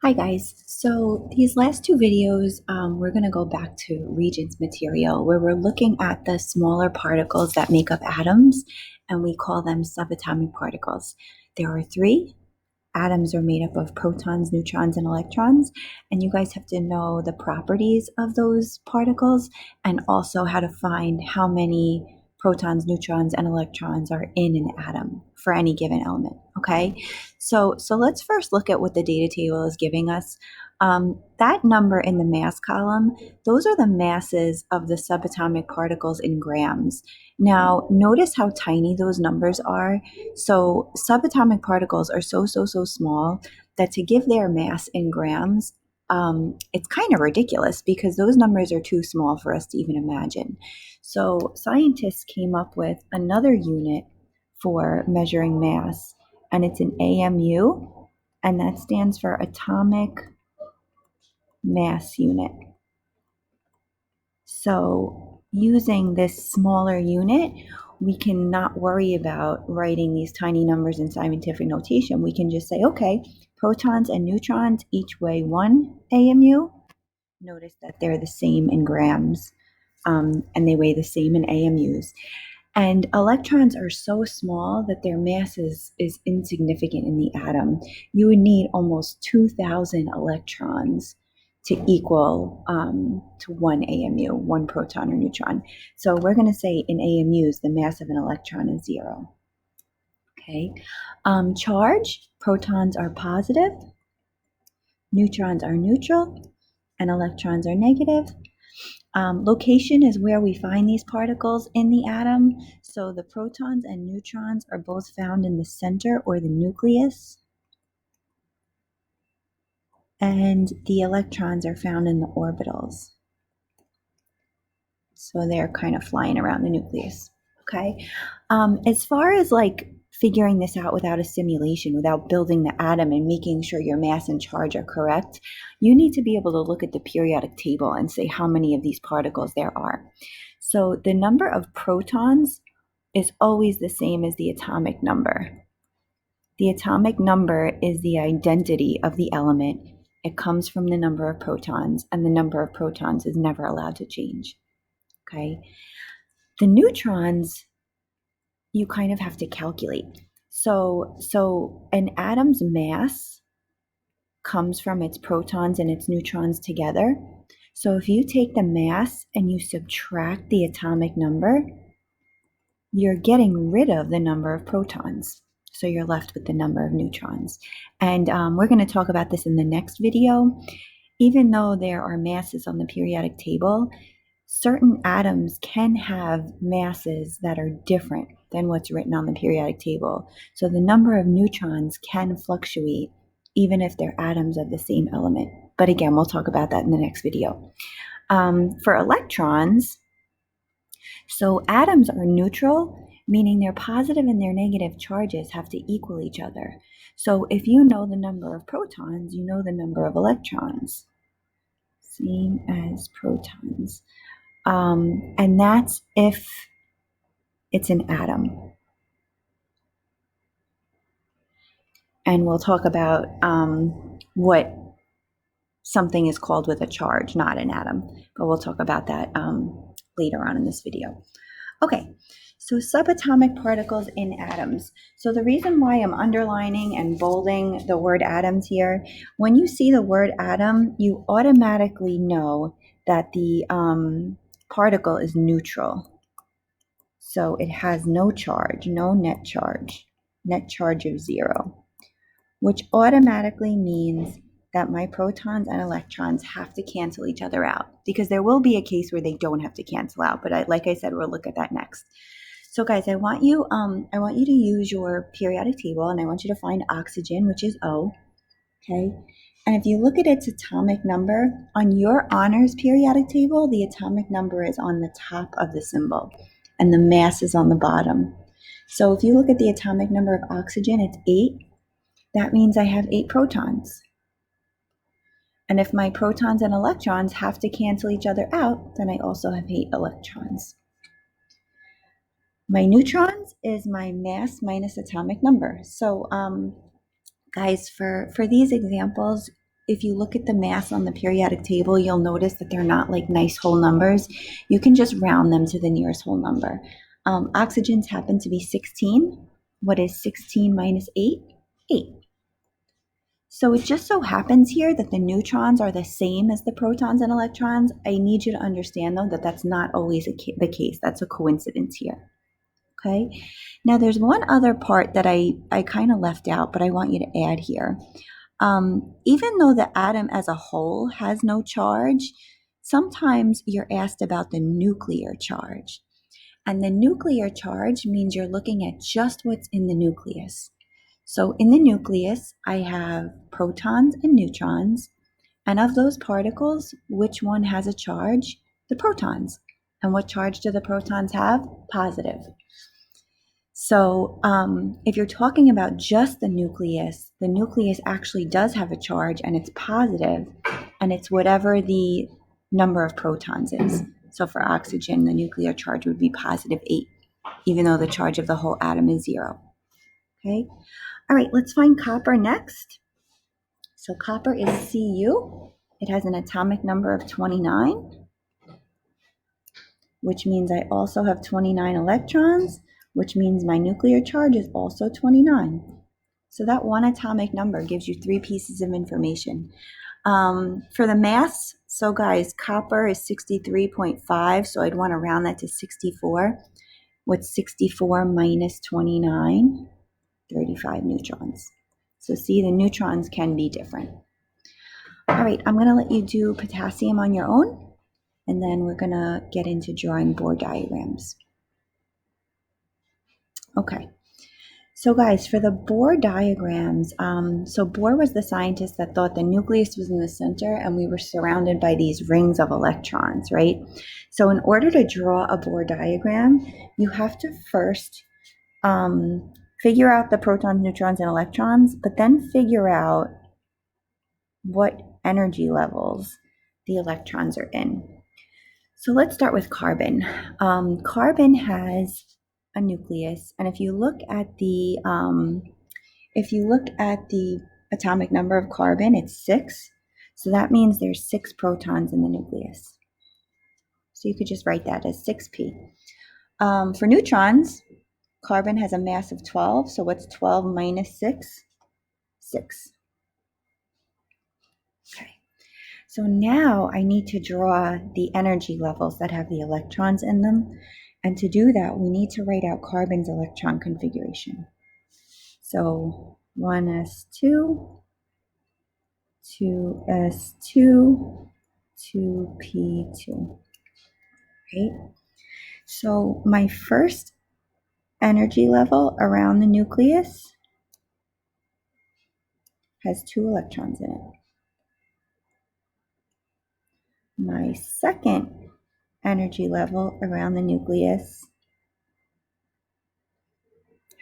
Hi guys, so these last two videos, we're going to go back to Regents material where we're looking at the smaller particles that make up atoms, and we call them subatomic particles. There are three. Atoms are made up of protons, neutrons, and electrons, and you guys have to know the properties of those particles and also how to find how many protons, neutrons, and electrons are in an atom for any given element, okay? So let's first look at what the data table is giving us. That number in the mass column, those are the masses of the subatomic particles in grams. Now, notice how tiny those numbers are. So subatomic particles are so small that to give their mass in grams, it's kind of ridiculous because those numbers are too small for us to even imagine. So scientists came up with another unit for measuring mass, and it's an AMU, and that stands for atomic mass unit. So using this smaller unit, we can not worry about writing these tiny numbers in scientific notation. We can just say, okay, protons and neutrons each weigh 1 AMU. Notice that they're the same in grams, and they weigh the same in AMUs. And electrons are so small that their mass is insignificant in the atom. You would need almost 2,000 electrons to equal to 1 AMU, 1 proton or neutron. So we're going to say in AMUs, the mass of an electron is 0. Okay. Charge, protons are positive, neutrons are neutral, and electrons are negative. Location is where we find these particles in the atom. So the protons and neutrons are both found in the center or the nucleus. And the electrons are found in the orbitals. So they're kind of flying around the nucleus. Okay. As far as like figuring this out without a simulation, without building the atom and making sure your mass and charge are correct, you need to be able to look at the periodic table and say how many of these particles there are. So the number of protons is always the same as the atomic number. The atomic number is the identity of the element. It comes from the number of protons, and the number of protons is never allowed to change. Okay. The neutrons, you kind of have to calculate. So an atom's mass comes from its protons and its neutrons together. So if you take the mass and you subtract the atomic number, you're getting rid of the number of protons. So you're left with the number of neutrons. And we're going to talk about this in the next video. Even though there are masses on the periodic table, certain atoms can have masses that are different than what's written on the periodic table. So the number of neutrons can fluctuate even if they're atoms of the same element. But again, we'll talk about that in the next video. For electrons, so atoms are neutral, meaning their positive and their negative charges have to equal each other. So if you know the number of protons, you know the number of electrons. Same as protons. And that's if it's an atom. And we'll talk about what something is called with a charge, not an atom. But we'll talk about that later on in this video. Okay, so subatomic particles in atoms. So the reason why I'm underlining and bolding the word atoms here, when you see the word atom, you automatically know that the particle is neutral. So it has no charge, no net charge of 0, which automatically means that my protons and electrons have to cancel each other out, because there will be a case where they don't have to cancel out. But like I said, we'll look at that next. So guys, I want you to use your periodic table, and I want you to find oxygen, which is O. Okay. And if you look at its atomic number on your honors periodic table, the atomic number is on the top of the symbol and the mass is on the bottom. So if you look at the atomic number of oxygen, it's 8. That means I have 8 protons. And if my protons and electrons have to cancel each other out, then I also have 8 electrons. My neutrons is my mass minus atomic number. So guys, for these examples, if you look at the mass on the periodic table, you'll notice that they're not like nice whole numbers. You can just round them to the nearest whole number. Oxygens happen to be 16. What is 16 minus 8? 8. So it just so happens here that the neutrons are the same as the protons and electrons. I need you to understand, though, that that's not always the case. That's a coincidence here. Okay? Now, there's one other part that I kind of left out, but I want you to add here. Even though the atom as a whole has no charge, sometimes you're asked about the nuclear charge. And the nuclear charge means you're looking at just what's in the nucleus. So in the nucleus, I have protons and neutrons. And of those particles, which one has a charge? The protons. And what charge do the protons have? Positive. So if you're talking about just the nucleus actually does have a charge and it's positive, and it's whatever the number of protons is. So for oxygen, the nuclear charge would be positive 8, even though the charge of the whole atom is 0. Okay? All right, let's find copper next. So copper is Cu. It has an atomic number of 29, which means I also have 29 electrons, which means my nuclear charge is also 29. So that one atomic number gives you 3 pieces of information. For the mass, so guys, copper is 63.5, so I'd want to round that to 64. What's 64 minus 29? 35 neutrons. So see, the neutrons can be different. All right, I'm going to let you do potassium on your own, and then we're going to get into drawing Bohr diagrams. Okay. So guys, for the Bohr diagrams, so Bohr was the scientist that thought the nucleus was in the center and we were surrounded by these rings of electrons, right? So in order to draw a Bohr diagram, you have to first figure out the protons, neutrons, and electrons, but then figure out what energy levels the electrons are in. So let's start with carbon. Carbon has a nucleus, and if you look at the atomic number of carbon, it's 6. So that means there's 6 protons in the nucleus. So you could just write that as 6p. For neutrons, carbon has a mass of 12. So what's 12 minus 6? 6. Okay. So now I need to draw the energy levels that have the electrons in them. And to do that, we need to write out carbon's electron configuration. So 1s2, 2s2, 2p2. Right? So my first energy level around the nucleus has 2 electrons in it. My second energy level around the nucleus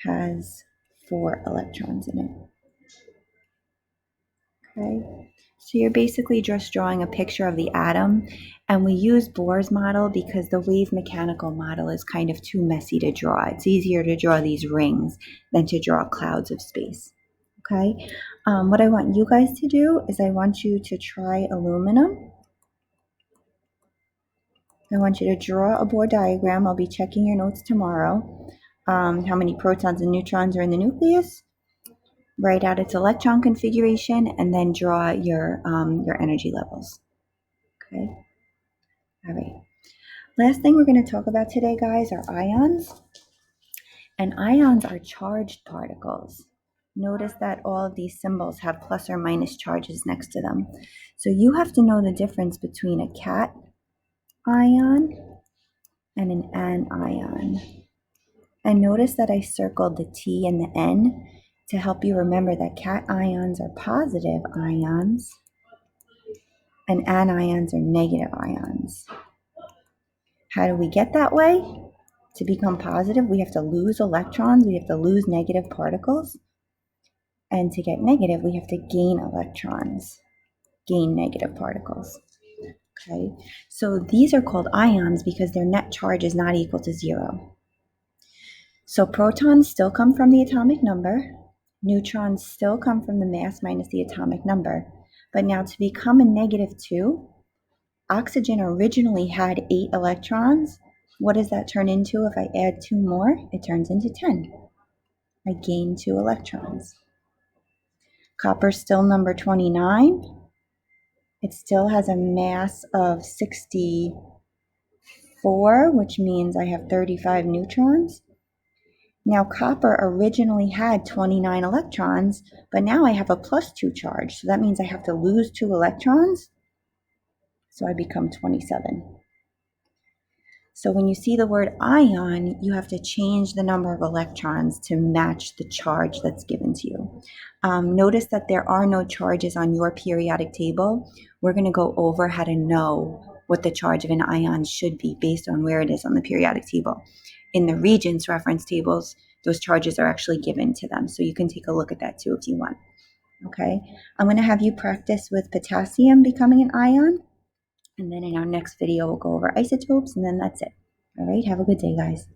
has 4 electrons in it. Okay, so you're basically just drawing a picture of the atom, and we use Bohr's model because the wave mechanical model is kind of too messy to draw. It's easier to draw these rings than to draw clouds of space. Okay, what I want you guys to do is I want you to try aluminum. I want you to draw a Bohr diagram. I'll be checking your notes tomorrow. How many protons and neutrons are in the nucleus? Write out its electron configuration, and then draw your energy levels. Okay. All right. Last thing we're going to talk about today, guys, are ions. And ions are charged particles. Notice that all of these symbols have plus or minus charges next to them. So you have to know the difference between a cation and an anion. And notice that I circled the T and the N to help you remember that cations are positive ions and anions are negative ions. How do we get that way? To become positive, we have to lose electrons, we have to lose negative particles. And to get negative, we have to gain electrons, gain negative particles. Okay, so these are called ions because their net charge is not equal to 0. So protons still come from the atomic number. Neutrons still come from the mass minus the atomic number. But now to become a -2, oxygen originally had 8 electrons. What does that turn into if I add 2 more? It turns into 10. I gain 2 electrons. Copper still number 29. It still has a mass of 64, which means I have 35 neutrons. Now, copper originally had 29 electrons, but now I have a +2 charge. So that means I have to lose 2 electrons. So I become 27. So when you see the word ion, you have to change the number of electrons to match the charge that's given to you. Notice that there are no charges on your periodic table. We're going to go over how to know what the charge of an ion should be based on where it is on the periodic table. In the Regents reference tables, those charges are actually given to them. So you can take a look at that too if you want. Okay, I'm going to have you practice with potassium becoming an ion. And then in our next video, we'll go over isotopes, and then that's it. All right, have a good day, guys.